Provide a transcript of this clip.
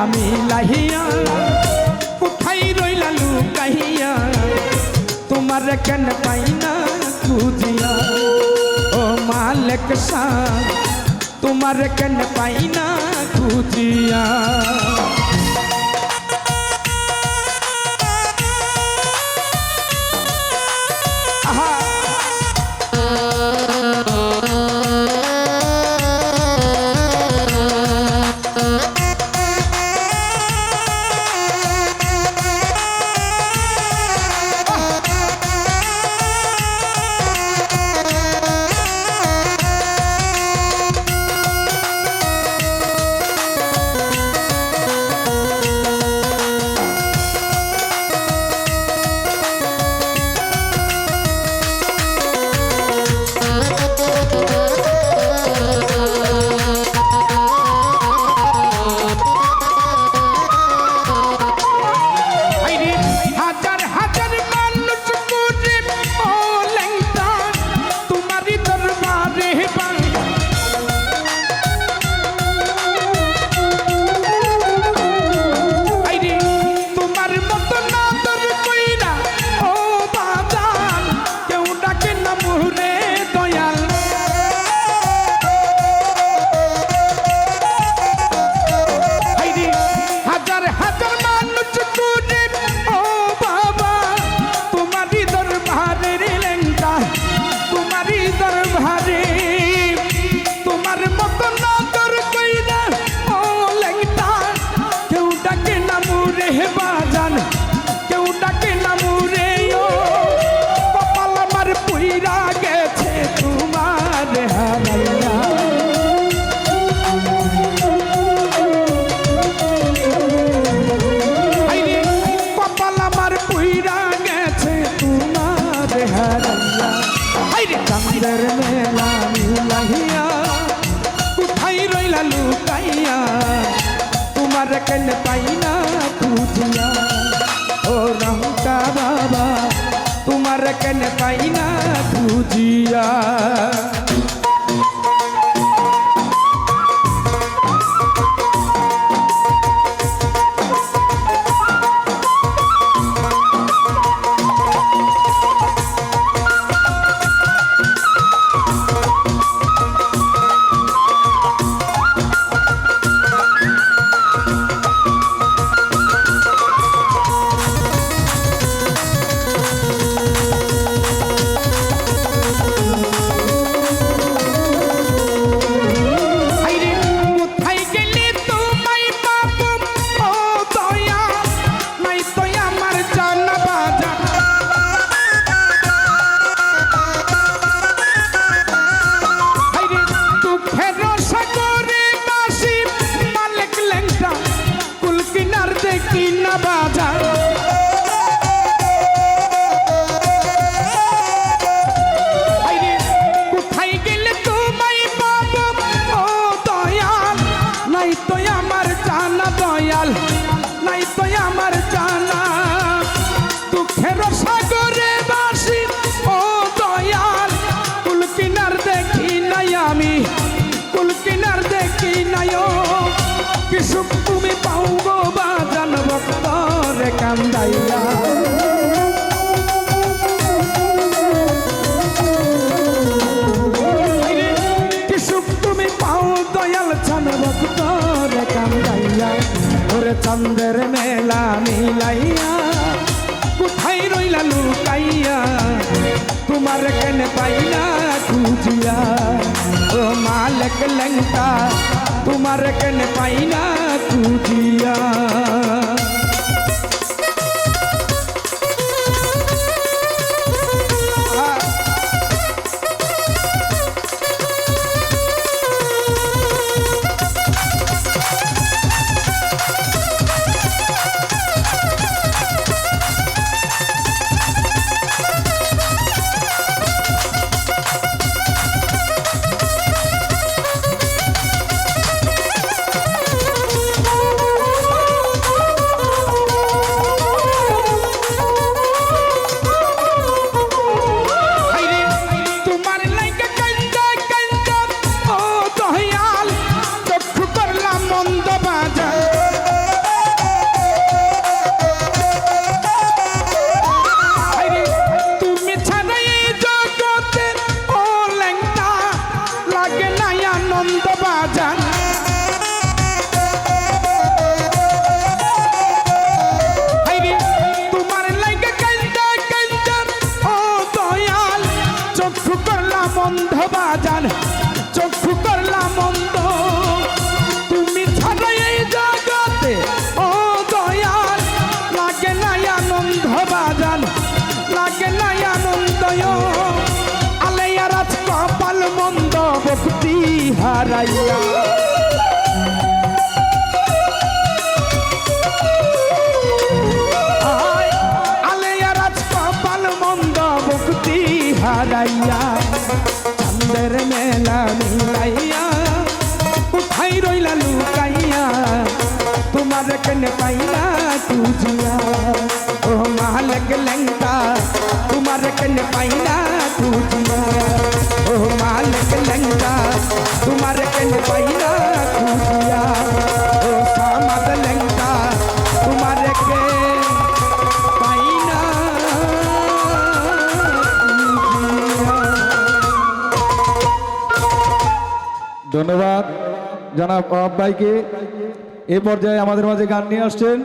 मिलाहिया कोথায় রইলা লুকাইয়া তোমার কেন পাইনা খুঁজিয়া ও মালিক শাহ তোমার কেন পাইনা খুঁজিয়া চাঁদের মেলা মিলাহিয়া কোথায় রইলা লুকাইয়া তোমার কেন পাইনা খুঁজিয়া ও রঙ্কা বাবা তোমার কেন পাইনা খুঁজিয়া সুখ তুমি পাও গো বাজান ভক্তরে কান্দাইয়া কি সুখ তুমি পাও দয়াল চান ভক্তরে কান্দাইয়া ওরে চাঁদের মেলা মিলাইয়া কোথায় রইলা লুকাইয়া তোমার কেন পাইনা খুঁজিয়া ও মালিক লঙ্কা তোমার কেন পাইনা খুঁজিয়া চক্ষু করলাম অন্ধ বাজান, চক্ষু করলাম অন্ধ, তুমি ছাড়া এই জগতে ও দয়াল লাগে না আনন্দ বাজান, লাগে না আনন্দ। আলেয়ার আজ কপাল মন্দ ভক্তি হারাইয়া, আলেয়ার আজ কপাল মন্দ ভক্তি হারাইয়া, চাঁদের মেলা মিলাইয়া কোথায় রইলা লুকাইয়া, তোমার কেনে পাই না খুঁজিয়া, ও মালিক লেংটা তোমার কেনে পাই না খুঁজিয়া, ও মালিক লেংটা তোমার কেনে পাই না খুঁজিয়া, ও সামাদ লেংটা তোমার কে পাই না খুঁজিয়া। ধন্যবাদ জনাব ওয়াহাব ভাইকে। এই পর্যায়ে আমাদের মাঝে গান নিয়ে আসছেন